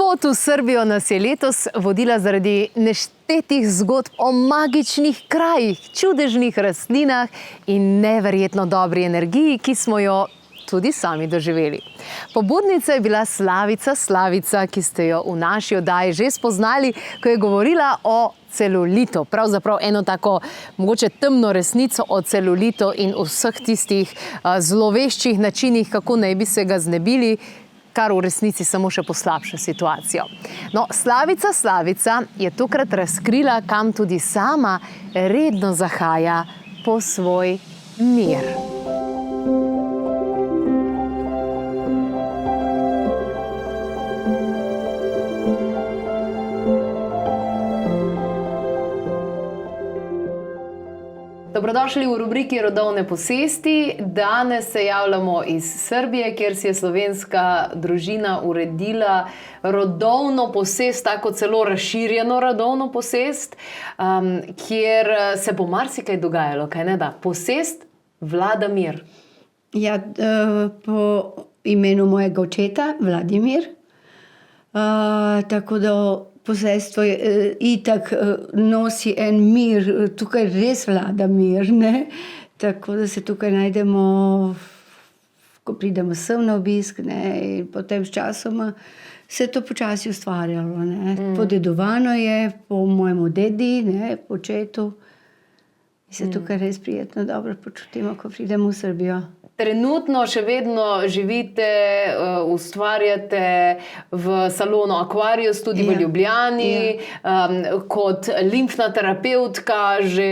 Pot v Srbijo nas je letos vodila zaradi neštetih zgodb o magičnih krajih, čudežnih rastlinah in neverjetno dobri energiji, ki smo jo tudi sami doživeli. Pobudnica je bila Slavica, ki ste jo v naši oddaji že spoznali, ko je govorila o celulitu. Pravzaprav eno tako mogoče temno resnico o celulitu in vseh tistih zloveščih načinih, kako naj bi se ga znebili, kar v resnici samo še poslabša situacijo. No, Slavica je tokrat razkrila, kam tudi sama redno zahaja po svoj mir. Dobrodošli v rubriki Rodovne posesti. Danes se javljamo iz Srbije, kjer si je slovenska družina uredila rodovno posest, tako celo razširjeno rodovno posest, kjer se bo marsikaj dogajalo, kaj ne da? Posest Vlada Mir. Ja, po imenu mojega očeta, Vladimir. Tako da posestvo itak nosi en mir, tukaj res vlada mir, ne? Tako da se tukaj najdemo, ko pridemo sem na obisk, ne? In potem s časoma se to počasi ustvarjalo, ne? Podedovano je po mojemu dedi, ne? Po očetu. In se tukaj res prijetno dobro počutimo, ko pridemo v Srbijo. Trenutno še vedno živite, ustvarjate v salonu Aquarius, tudi v Ljubljani, kot limfna terapevtka že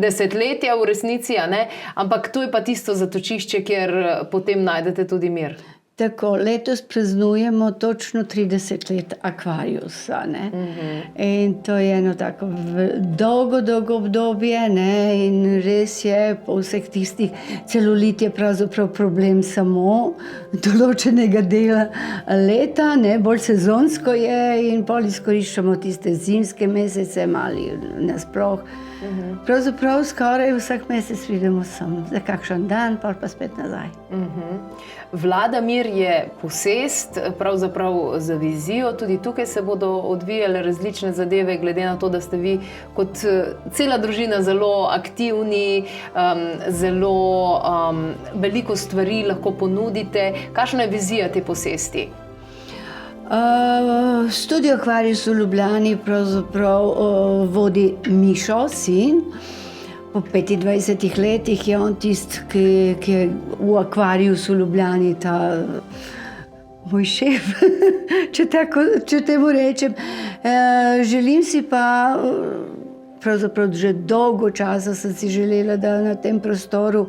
desetletja v resnici, a ne? Ampak to je pa tisto zatočišče, kjer potem najdete tudi mir. Tako, letos praznujemo točno 30 let Aquariusa, ne? In to je eno tako dolgo obdobje, ne? In res je, po vseh tistih, celulit je pravzaprav problem samo določenega dela leta, ne? Bolj sezonsko je in bolj izkoriščamo tiste zimske mesece, ali nasploh. Pravzaprav skoraj vsak mesec pridemo sem, za kakšen dan, pa spet nazaj. Vlada Mir je posest, pravzaprav za vizijo. Tudi tukaj se bodo odvijale različne zadeve, glede na to, da ste vi kot cela družina zelo aktivni, zelo veliko stvari lahko ponudite. Kakšna je vizija te posesti? Studio Aquarius v Ljubljani pravzaprav vodi Mišo, sin. Po 25 letih je on tisti, ki je v Aquariusu v Ljubljani, ta moj šef, če temu rečem. Želim si pa, pravzaprav že dolgo časa sem si želela, da na tem prostoru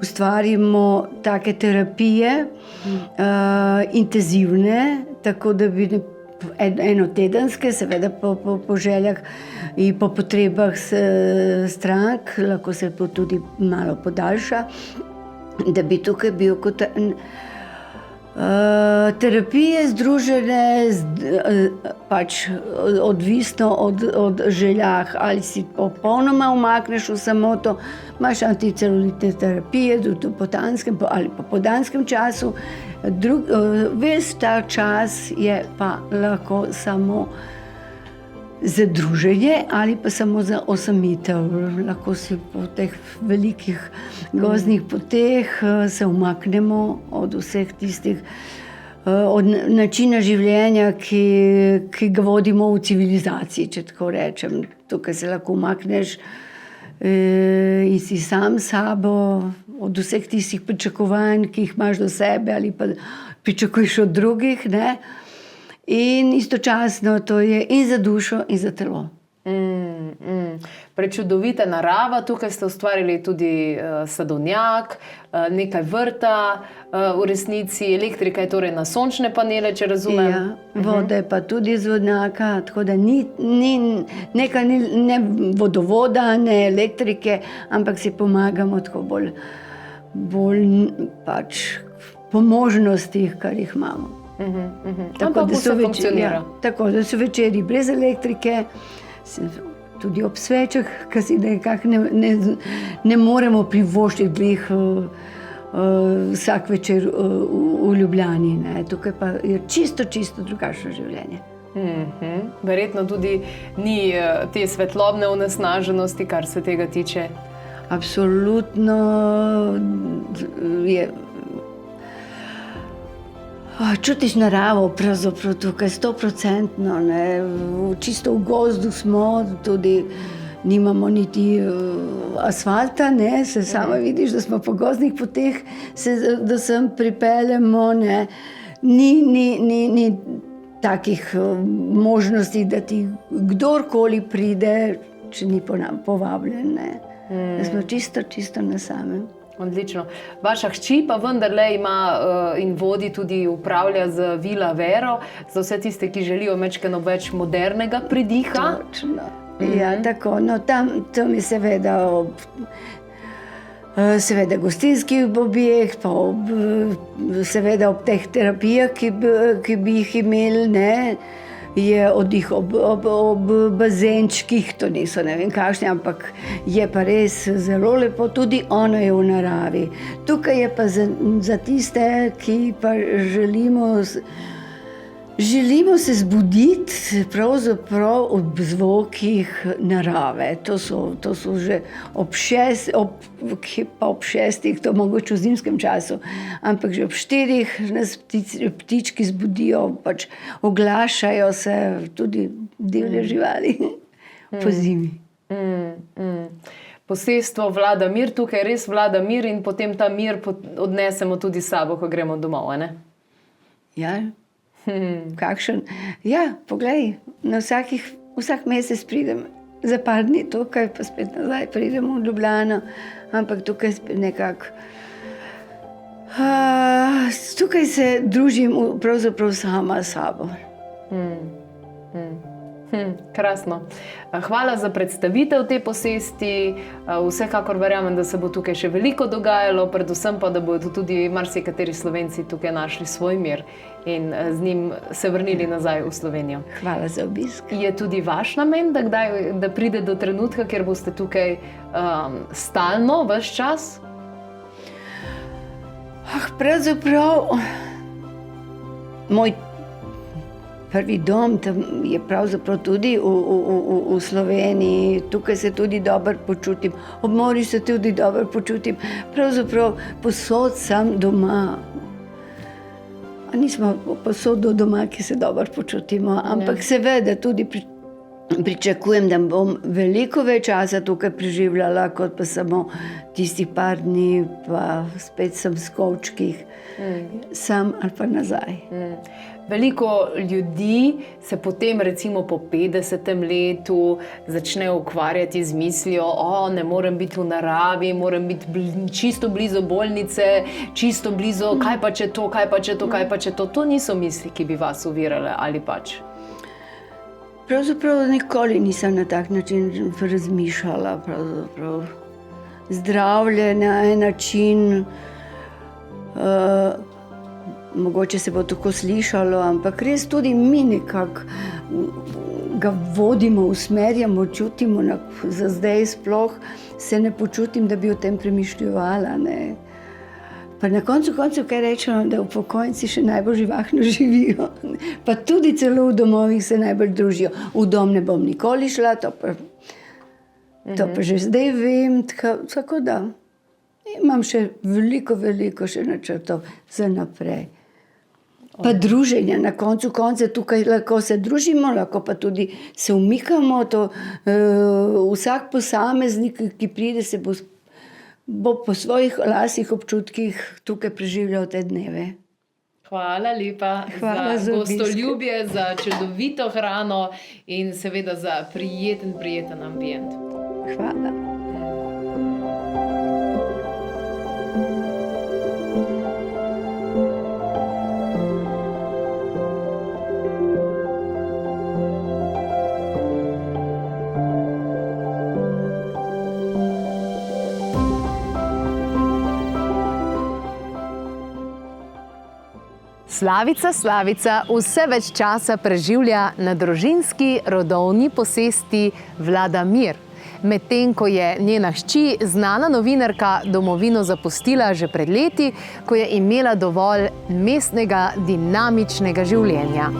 ustvarimo take terapije, intenzivne, tako da bi enotedenske, seveda po željah in po potrebah strank, lahko se tudi malo podaljša, da bi tukaj bil kot terapije združene, pač odvisno od željah, ali si popolnoma umakneš v samoto, imaš anticelulitne terapije, tudi po danskem ali po podanskem času. Ves ta čas je pa lahko samo za druženje ali pa samo za osamitev. Lahko si po teh velikih gozdnih poteh se umaknemo od vseh tistih, od načina življenja, ki ga vodimo v civilizaciji, če tako rečem. Tukaj se lahko umakneš in si sam sabo, od vseh tistih pričakovanj, ki jih imaš do sebe ali pa pričakuješ od drugih, ne? In istočasno to je in za dušo in za telo. Prečudovita narava, tukaj ste ustvarili tudi sadovnjak, nekaj vrta, v resnici elektrika je torej na sončne panele, če razumem. Ja, voda je pa tudi iz vodnjaka, tako da ni ne vodovoda, ne elektrike, ampak si pomagamo tako bolj pač po možnostih, kar jih imamo. Tako da vse funkcionira. Tako da so večeri brez elektrike, tudi ob svečah, ker si nekako ne moremo privoščiti glih vsak večer v Ljubljani. Ne. Tukaj pa je čisto drugačno življenje. Verjetno tudi ni te svetlobne onesnaženosti, kar se tega tiče. Absolutno je. Čutiš naravo, pravzaprav tukaj 100%, ne. Čisto v gozdu smo, tudi nimamo niti asfalta, ne. Se sama vidiš, da smo po gozdnih poteh, da sem pripeljemo, ne. Ni takih možnosti, da ti kdorkoli pride, če ni povabljen, ne. Da smo čisto na samem. Odlično. Vaša hči pa vendarle ima in vodi tudi upravlja z Vila Vero, za vse tiste, ki želijo majčkeno več modernega pridiha. Točno. Ja, tako. No, tam je seveda gostinski objekt, pa seveda ob teh terapijah, ki bi jih imeli, ne, je oddih ob bazenčkih, to niso ne vem kakšni, ampak je pa res zelo lepo, tudi ono je v naravi. Tukaj je pa za tiste, ki pa želimo se zbuditi pravzaprav ob zvokih narave. To so že ob 6, ob 6, to mogoče v zimskem času, ampak že ob 4 nas ptički zbudijo, pač oglašajo se tudi divje živali po zimi. Posestvo vlada mir, tukaj res vlada mir in potem ta mir odnesemo tudi s sabo, ko gremo domov, ne? Ja. Kakšen? Ja, poglej, vsak mesec pridem za par dni tukaj, pa spet nazaj pridemo v Ljubljano, ampak tukaj spet nekako. Tukaj se družim pravzaprav sama s sabo. Krasno. Hvala za predstavitev te posesti. Vsekakor verjamem, da se bo tukaj še veliko dogajalo, predvsem pa, da bodo tudi marsikateri Slovenci tukaj našli svoj mir in z njim se vrnili nazaj v Slovenijo. Hvala za obisk. Je tudi vaš namen, da pride do trenutka, kjer boste tukaj stalno, ves čas? Pravzaprav moj prvi dom je pravzaprav tudi v Sloveniji. Tukaj se tudi dobro počutim. Ob morju se tudi dobro počutim. Pravzaprav posod sem doma. Nismo posod doma, ki se dobro počutimo, ampak seveda tudi pričakujem, da bom veliko več časa tukaj preživljala, kot pa samo tistih par dni, pa spet sem v kovčkih, sam ali pa nazaj. Veliko ljudi se potem recimo po 50. letu začne ukvarjati z mislijo, ne morem biti v naravi, moram biti čisto blizu bolnice, čisto blizu, kaj pa če to, kaj pa če to, kaj pa če to. To niso misli, ki bi vas ovirale, ali pač? Pravzaprav nikoli nisem na tak način razmišljala. Zdravje na en način, mogoče se bo tako slišalo, ampak res tudi mi nekako ga vodimo, usmerjamo, čutimo. Za zdaj sploh se ne počutim, da bi o tem premišljevala. Pa na koncu kaj rečemo, da upokojenci še najbolj živahno živijo. Pa tudi celo v domovih se najbolj družijo. V dom ne bom nikoli šla, to pa že zdaj vem, tako da imam še veliko še načrtov za naprej. Pa druženja, na koncu tukaj lahko se družimo, lahko pa tudi se umikamo. Vsak posameznik, ki pride, se bo po svojih lastnih občutkih tukaj preživljal te dneve. Hvala lepa za gostoljubje, za čudovito hrano in seveda za prijeten ambient. Hvala. Slavica vse več časa preživlja na družinski rodovni posesti Vlada Mir. medtem ko je njena hči, znana novinarka, domovino zapustila že pred leti, ko je imela dovolj mestnega dinamičnega življenja.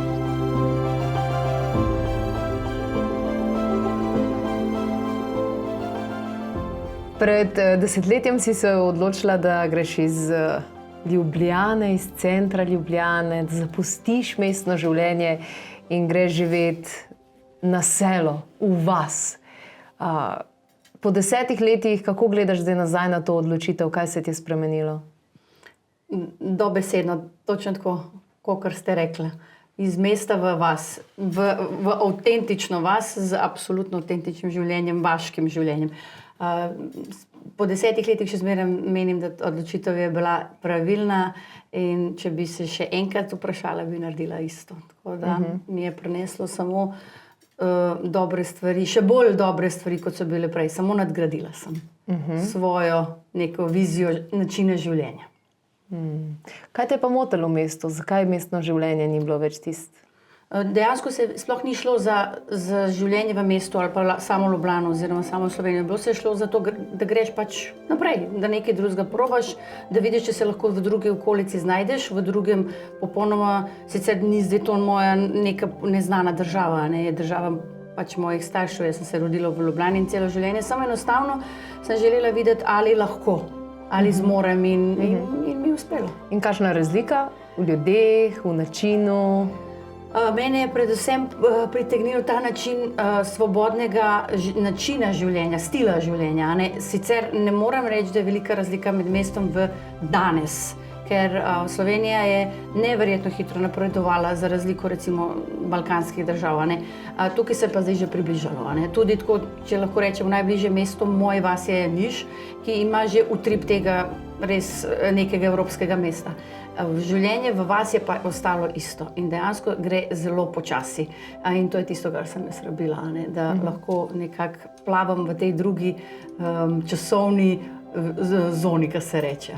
Pred desetletjem si se odločila, da greš iz Ljubljane, iz centra Ljubljane, da zapustiš mestno življenje in greš živeti na selo, v vas. Po 10 letih, kako gledaš zdaj nazaj na to odločitev, kaj se ti je spremenilo? Dobesedno, točno tako, kot ste rekli. Iz mesta v vas, v avtentično vas, z absolutno avtentičnim življenjem, vaškim življenjem. Po 10 letih še zmeraj menim, da odločitev je bila pravilna in če bi se še enkrat vprašala, bi naredila isto. Tako da mi je prineslo samo dobre stvari, še bolj dobre stvari, kot so bile prej. Samo nadgradila sem svojo neko vizijo načina življenja. Kaj te je pa motilo v mestu? Zakaj mestno življenje ni bilo več tisto? Dejansko se sploh ni šlo za življenje v mestu ali pa samo Ljubljano oziroma samo Slovenijo. Bilo se je šlo za to, da greš pač naprej, da nekaj drugega probaš, da vidiš, če se lahko v drugi okolici znajdeš, v drugem popolnoma, sicer ni zdaj to moja neka neznana država, ne, je država pač mojih staršev, jaz sem se rodila v Ljubljani in celo življenje, samo enostavno sem želela videti, ali lahko, ali zmorem in mi je uspelo. In kakšna je razlika v ljudeh, v načinu? Mene je predvsem pritegnil ta način svobodnega načina življenja, stila življenja. Sicer ne morem reči, da je velika razlika med mestom v danes, ker Slovenija je neverjetno hitro napredovala za razliko recimo balkanskih držav. Tukaj se pa zdaj že približalo. Tudi tako, če lahko rečem, najbližje mesto moj vas je Niš, ki ima že utrip tega res nekega evropskega mesta. Življenje v vas je pa ostalo isto in dejansko gre zelo počasi. In to je tisto, kar sem jaz rabila, da lahko nekako plavam v tej drugi časovni zoni, kar se reče.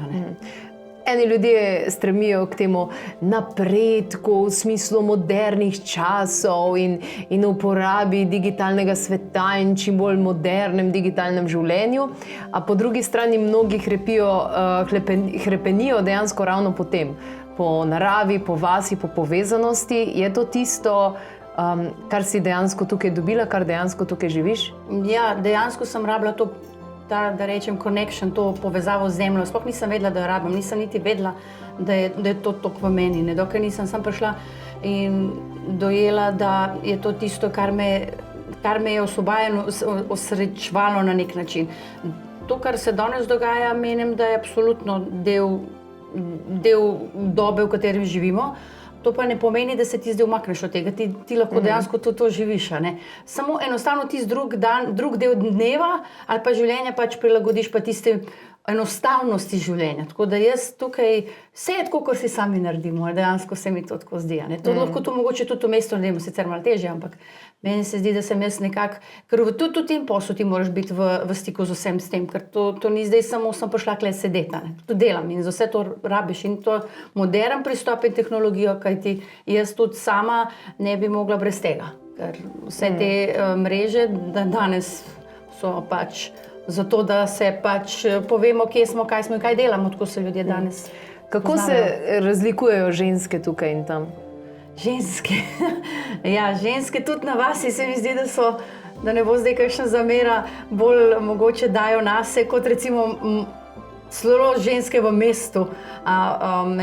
Eni ljudje stremijo k temu napredku v smislu modernih časov in uporabi digitalnega sveta in čim bolj modernem digitalnem življenju, a po drugi strani mnogi hrepenijo dejansko ravno po tem, po naravi, po vasi, po povezanosti. Je to tisto, kar si dejansko tukaj dobila, kar dejansko tukaj živiš? Ja, dejansko sem rabila to, da rečem connection, to povezavo z zemljo. Sploh nisem vedela, da jo rabim, nisem niti vedela, da je to toliko v meni. Dokaj nisem sem prišla in dojela, da je to tisto, kar me je osrečevalo na nek način. To, kar se danes dogaja, menim, da je absolutno del dobe, v katerem živimo. To pa ne pomeni, da se ti zdaj umakneš od tega, ti lahko dejansko to živiš. Samo enostavno tisti drug del dneva ali pa življenja pač prilagodiš pa tiste enostavnosti življenja. Tako da jaz tukaj vse je tako, kot si sami naredimo, dejansko se mi to tako zdi. To lahko to mogoče tudi v mestu naredimo, sicer malo težje, ampak meni se zdi, da sem jaz nekako, ker tudi v tem poslu ti moraš biti v stiku z vsem s tem, ker to ni zdaj samo sem prišla kle sedeti, to delam in za vse to rabiš in to modern pristop in tehnologijo, kajti jaz tudi sama ne bi mogla brez tega, ker vse te mreže danes so pač zato, da se pač povemo, kje smo, kaj smo in kaj delamo, tako se ljudje danes Kako se razlikujejo ženske tukaj in tam? Ženske? Ja, ženske tudi na vasi se mi zdi, da ne bo zdaj kakšna zamera, bolj mogoče dajo nase, kot recimo celo ženske v mestu.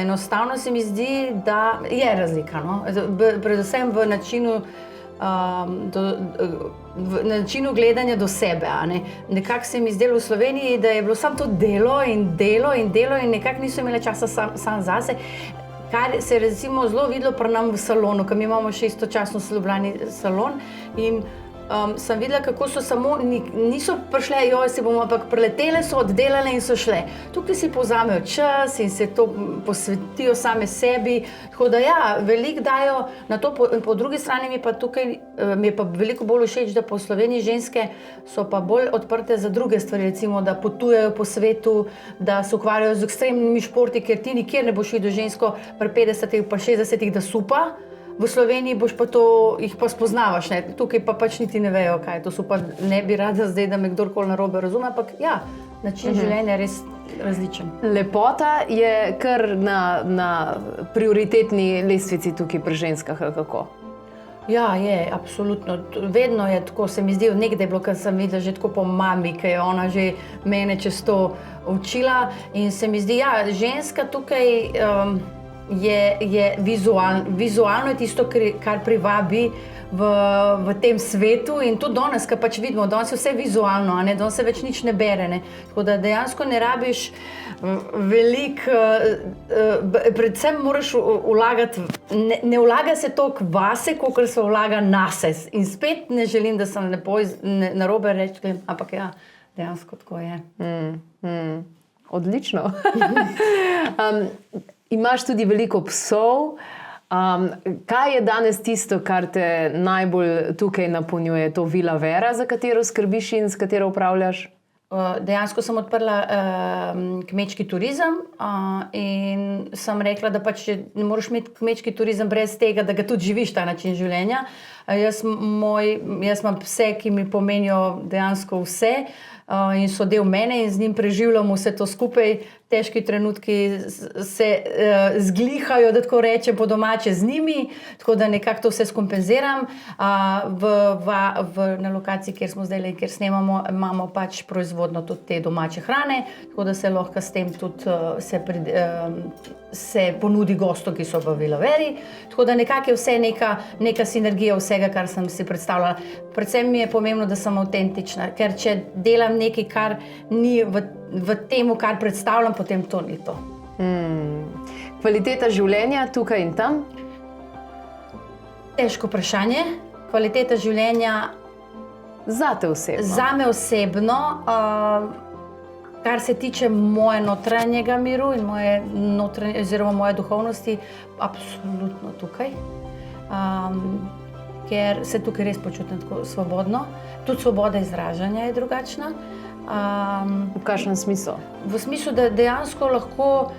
Enostavno se mi zdi, da je razlika, no? Predvsem v načinu gledanja do sebe. Nekako se mi zdelo v Sloveniji, da je bilo samo to delo in nekako niso imeli časa sam zase. Kar se je recimo zelo videlo pri nam v salonu, ker mi imamo še istočasno v Ljubljani salon in sem videla, kako so samo, niso prišle, ampak preletele so, oddelale in so šle. Tukaj si povzamejo čas in se to posvetijo same sebi. Tako da ja, veliko dajo na to, po drugi strani mi je pa veliko bolj všeč, da po Sloveniji ženske so pa bolj odprte za druge stvari, recimo, da potujejo po svetu, da se ukvarjajo z ekstremnimi športi, ker ti nikjer ne boš videl žensko pri 50-ih pa 60-ih, da supa. v Sloveniji boš pa to, jih pa spoznavaš, ne? Tukaj pa pač niti ne vejo, kaj to so, pa ne bi rada zdaj, da me kdorkoli narobe razume, ampak ja, način življenja je res različen. Lepota je kar na prioritetni lestvici tukaj pri ženskah, ali kako? Ja, je, absolutno. Vedno je tako, se mi zdi, nekdaj je bilo, kar sem videla že tako po mami, ki je ona že mene čez to učila in se mi zdi, ja, ženska tukaj je vizualno je tisto, kar privabi v tem svetu in tudi danes, kar pač vidimo, danes je vse vizualno, a ne, danes se več nič ne bere, ne. Tako da dejansko ne rabiš veliko, predvsem moraš vlagati, ne vlaga se toliko vase, kolikor se vlaga nase. In spet ne želim, da sem narobe rekla, ampak ja, dejansko tako je. Odlično. Imaš tudi veliko psov. Kaj je danes tisto, kar te najbolj tukaj napolnjuje? To Vila Vera, za katero skrbiš in s katero upravljaš? Dejansko sem odprla kmečki turizem in sem rekla, da pač ne moreš imeti kmečki turizem brez tega, da ga tudi živiš ta način življenja. Jaz imam pse, ki mi pomenijo dejansko vse in so del mene in z njim preživljam vse to skupaj. Težki trenutki se zglihajo, da tako rečem po domače z njimi, tako da nekako to vse skompenziram. Na lokaciji, kjer smo zdaj, kjer snemamo, imamo pač proizvodno tudi te domače hrane, tako da se lahko s tem tudi se ponudi gostom, ki so v Vila Veri. Tako da nekako je vse neka sinergija vsega, kar sem si predstavljala. Predvsem mi je pomembno, da sem avtentična, ker če delam nekaj, kar ni v temu, kar predstavljam, potem to ni to. Kvaliteta življenja tukaj in tam? Težko vprašanje. Kvaliteta življenja Zate osebno? Zame osebno, kar se tiče moje notranjega miru in moje duhovnosti, absolutno tukaj. Ker se tukaj res počutim tako svobodno. Tudi svoboda izražanja je drugačna. V kakšnem smislu? V smislu, da dejansko lahko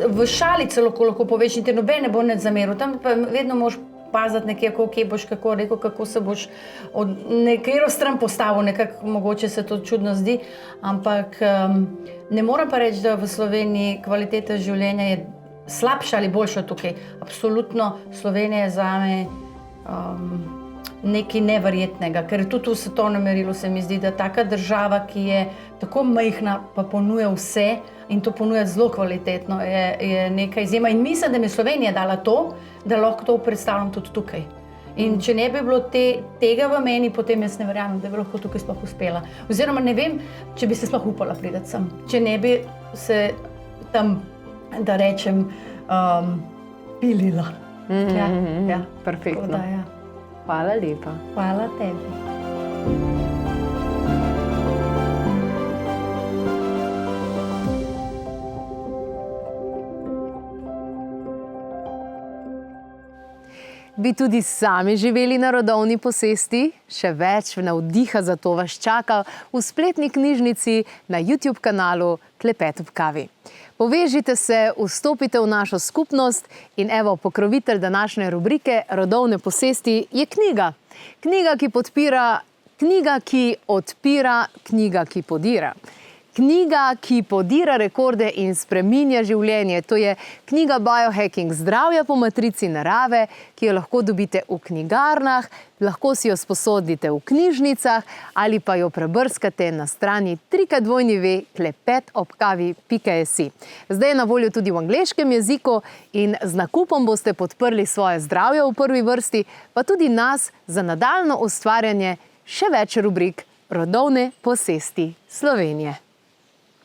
v šali celo lahko poveš in te noben ne bo nič zameril. Tam pa vedno moraš paziti nekje, kje boš kako rekel, kako se boš od nekero stran postavil, nekako mogoče se to čudno zdi, ampak ne moram pa reči, da v Sloveniji kvaliteta življenja je slabša ali boljša tukaj. Absolutno Slovenija je zame nekaj neverjetnega, ker tudi v svetovnem merilu se mi zdi, da taka država, ki je tako majhna, pa ponuja vse in to ponuja zelo kvalitetno, je nekaj izjema. In mislim, da mi je Slovenija dala to, da lahko to predstavljam tudi tukaj. In če ne bi bilo tega v meni, potem jaz ne verjamem, da bi lahko tukaj sploh uspela. Oziroma ne vem, če bi se sploh upala priti sem. Če ne bi se tam, da rečem, pilila. Ja. Perfektno. Da, ja. Hvala lepa. Hvala tebi. Bi tudi sami živeli na rodovni posesti? Še več navdiha za to vas čaka v spletni knjižnici na YouTube kanalu Klepet ob kavi. Povežite se, vstopite v našo skupnost in evo, pokrovitelj današnje rubrike Rodovne posesti je knjiga. Knjiga, ki podpira, knjiga, ki odpira, knjiga, ki podira. Knjiga, ki podira rekorde in spreminja življenje. To je knjiga Biohacking zdravja po matrici narave, ki jo lahko dobite v knjigarnah, lahko si jo sposodite v knjižnicah ali pa jo prebrskate na strani www.klepetobkavi.si. Zdaj je na voljo tudi v angleškem jeziku in z nakupom boste podprli svoje zdravje v prvi vrsti, pa tudi nas za nadaljnje ustvarjanje še več rubrik Rodovne posesti Slovenije.